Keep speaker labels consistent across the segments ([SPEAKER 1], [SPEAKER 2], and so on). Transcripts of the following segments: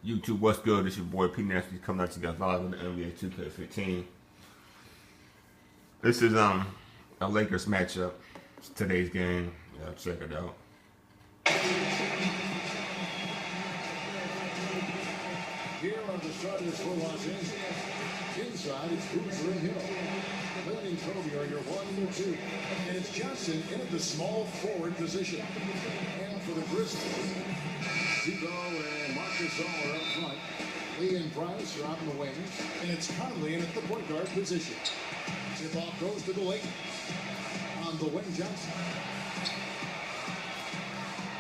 [SPEAKER 1] YouTube, what's good? This your boy P Nasty coming at you guys live on the NBA 2K15. This is a Lakers matchup. It's today's game. Yeah, check it out.
[SPEAKER 2] Here are the starters for Los Angeles. Inside, it's Boozer and Hill. Lynn and Kobe are your 1 and 2. And it's Johnson in at the small forward position. And for the Grizzlies, Zico and Marcus All are up front. Lee and Price are out in the wings. And it's Conley in at the point guard position. Tip-off goes to the Lakers. On the wing, Johnson.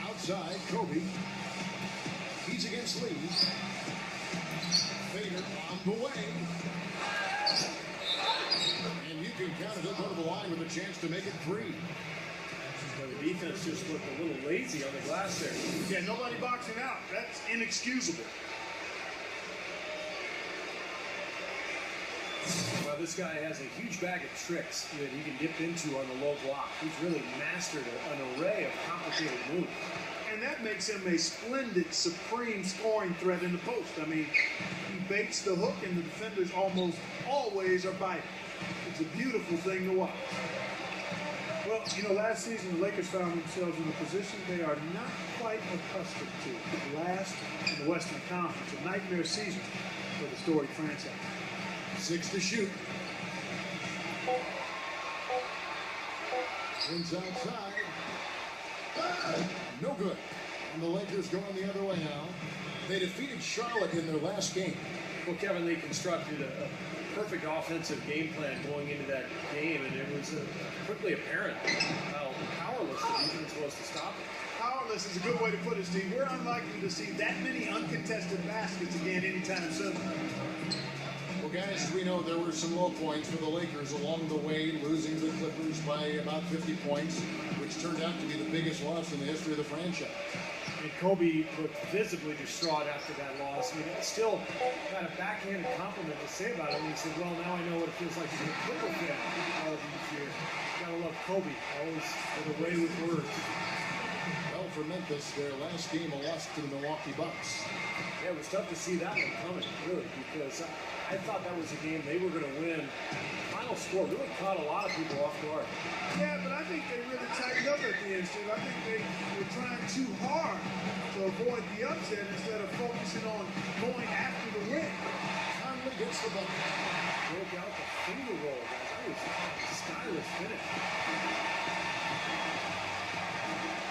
[SPEAKER 2] Outside, Kobe. He's against Lee. Fader on the way. And you can count it up over the line with a chance to make it 3.
[SPEAKER 3] The defense just looked a little lazy on the glass there.
[SPEAKER 4] Yeah, nobody boxing out. That's inexcusable.
[SPEAKER 3] Well, this guy has a huge bag of tricks that he can dip into on the low block. He's really mastered an array of complicated moves.
[SPEAKER 4] And that makes him a splendid, supreme scoring threat in the post. I mean, he baits the hook, and the defenders almost always are biting. It's a beautiful thing to watch. Well, you know, last season the Lakers found themselves in a position they are not quite accustomed to. Last in the Western Conference, a nightmare season for the storied franchise.
[SPEAKER 2] 6 to shoot. Inside side. No good. And the Lakers going the other way now. They defeated Charlotte in their last game.
[SPEAKER 3] Well, Kevin, they constructed a perfect offensive game plan going into that game, and it was quickly apparent how powerless the defense was to stop it.
[SPEAKER 4] Powerless is a good way to put it, Steve. We're unlikely to see that many uncontested baskets again anytime soon.
[SPEAKER 2] Well, guys, as we know, there were some low points for the Lakers along the way, losing to the Clippers by about 50 points, which turned out to be the biggest loss in the history of the franchise.
[SPEAKER 3] And Kobe looked visibly distraught after that loss. I mean, it still got a backhanded compliment to say about it. And he said, well, now I know what it feels like to be a Clipper fan all of these years. Gotta love Kobe, always with a way with words.
[SPEAKER 2] Well, for Memphis, their last game, a loss to the Milwaukee Bucks.
[SPEAKER 3] Yeah, it was tough to see that one coming, really, because I thought that was a game they were going to win. Final score really caught a lot of people off guard.
[SPEAKER 4] Yeah, but I think they really tightened up at the end, Steve. I think they were trying too hard to avoid the upset instead of focusing on going after the win.
[SPEAKER 2] Conley gets the bucket.
[SPEAKER 3] Broke out the finger roll, guys. That was a stylish finish.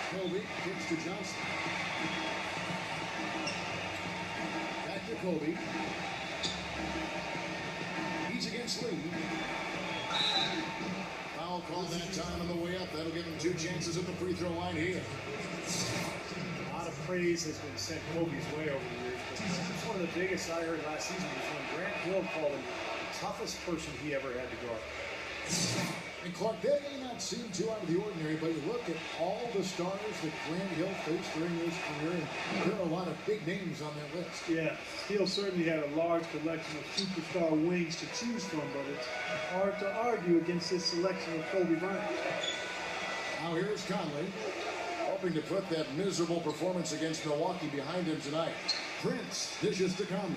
[SPEAKER 2] Kobe kicks to Johnson. Back to Kobe. He's against Lee. Foul call that time on the way up. That'll give him 2 chances at the free throw line here.
[SPEAKER 3] A lot of praise has been sent Kobe's way over the years, but it's one of the biggest I heard last season was when Grant Hill called him the toughest person he ever had to guard.
[SPEAKER 2] And Clark, that may not seem too out of the ordinary, but you look at all the stars that Grant Hill faced during his career, and there are a lot of big names on that list.
[SPEAKER 4] Yeah, Hill certainly had a large collection of superstar wings to choose from, but it's hard to argue against this selection of Kobe Bryant.
[SPEAKER 2] Now here's Conley, hoping to put that miserable performance against Milwaukee behind him tonight. Prince dishes to Conley.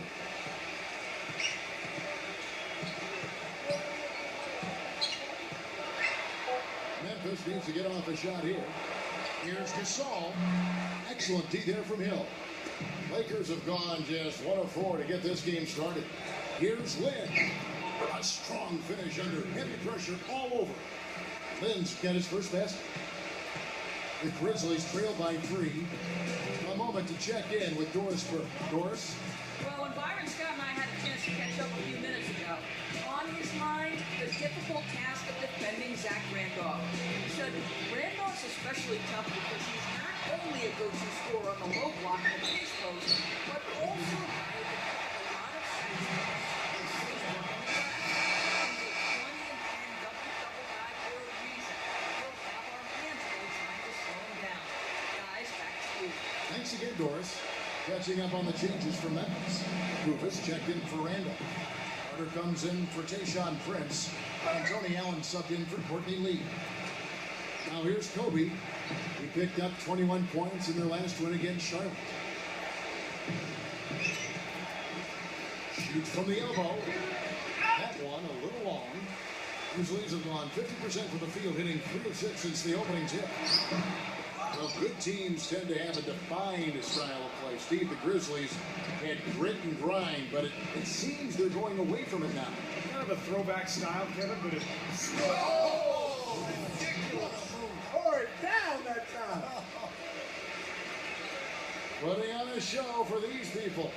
[SPEAKER 2] Memphis needs to get off a shot here. Here's Gasol. Excellent D there from Hill. Lakers have gone just 1 of 4 to get this game started. Here's Lynn. A strong finish under heavy pressure all over. Lynn's got his first basket. The Grizzlies trail by 3. A moment to check in with Doris Burke. Doris?
[SPEAKER 5] Well, when Byron Scott and I had a chance to catch up a few minutes ago, on his mind, the difficult task of defending Zach Randolph. He said Randolph's especially tough because he's not only a go-to scorer on the low block and the pace post, but also a guy who can put a lot of shots and stays working the glass. He's a 20 and 10 double-double guy for a reason. He'll have our hands full trying to slow him down. Guys, back to you.
[SPEAKER 2] Thanks again, Doris. Catching up on the changes for Memphis. Rufus checked in for Randall. Carter comes in for Tayshaun Prince. And Tony Allen subbed in for Courtney Lee. Now here's Kobe. He picked up 21 points in their last win against Charlotte. Shoots from the elbow. That one a little long. Grizzlies have gone 50% from the field, hitting 3 of 6 since the opening tip. Well, good teams tend to have a defined style of play. Steve, the Grizzlies had grit and grind, but it seems they're going away from it now.
[SPEAKER 3] Kind of a throwback style, Kevin, but it's
[SPEAKER 4] Tore it down that time.
[SPEAKER 2] Putting on a show for these people.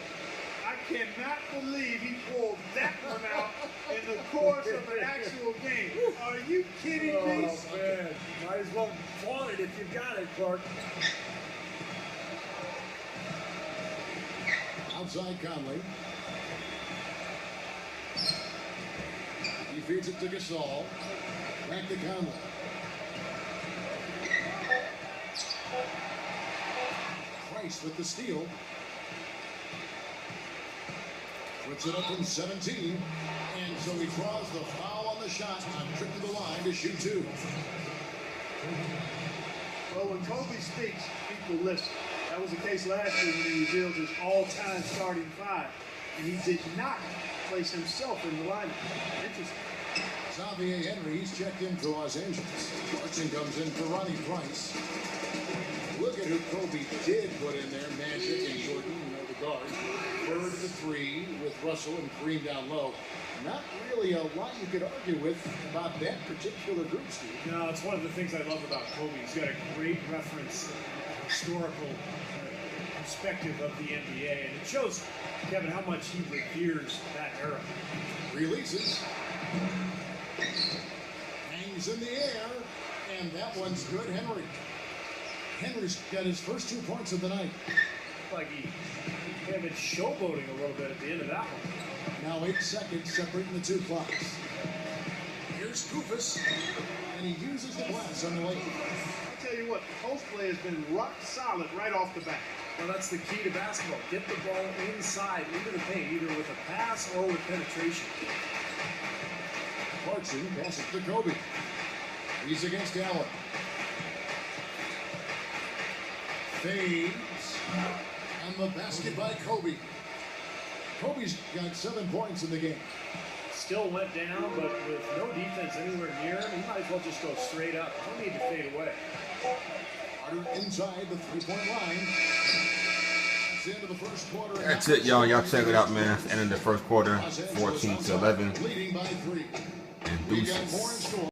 [SPEAKER 4] I cannot believe he pulled that one out in the course of an actual game. Are you kidding me?
[SPEAKER 3] oh man, might as well flaunt it if you've got it, Clark.
[SPEAKER 2] Outside Conley. He feeds it to Gasol. Back to Conley. Price with the steal. Puts it up from 17. And so he draws the foul on the shot on trip to the line to shoot 2.
[SPEAKER 4] Well, when Kobe speaks, people listen. That was the case last year when he revealed his all-time starting 5. And he did not place himself in the lineup. Interesting.
[SPEAKER 2] Xavier Henry, he's checked in for Los Angeles. Clarkson comes in for Ronnie Price. Look at who Kobe did put in there. Magic and Jordan, the guard. Bird to 3 with Russell and Kareem down low. Not really a lot you could argue with about that particular group, Steve.
[SPEAKER 3] No, it's one of the things I love about Kobe. He's got a great reference, historical perspective of the NBA, and it shows, Kevin, how much he reveres that era.
[SPEAKER 2] Releases. Hangs in the air, and that one's good. Henry's got his first 2 points of the night.
[SPEAKER 3] Like he had been showboating a little bit at the end of that one.
[SPEAKER 2] Now 8 seconds separating the 2 clocks. Here's Koufis, and he uses the glass on the lane.
[SPEAKER 4] I'll tell you what, the post play has been rock solid right off the bat.
[SPEAKER 3] Well, that's the key to basketball. Get the ball inside into the paint, either with a pass or with penetration.
[SPEAKER 2] Clarkson passes to Kobe. He's against Allen. Fades. And the basket by Kobe. Kobe's got 7 points in the game.
[SPEAKER 3] Still went down, but with no defense anywhere near him, he might as well just go straight up. No need to fade away.
[SPEAKER 2] Carter inside the 3-point line. That's the end of the first quarter.
[SPEAKER 1] That's it, y'all. Y'all check it out, man. That's the end of the first quarter, 14-11.
[SPEAKER 2] Leading by 3.
[SPEAKER 1] And
[SPEAKER 2] We got more in
[SPEAKER 1] deuces.
[SPEAKER 2] store.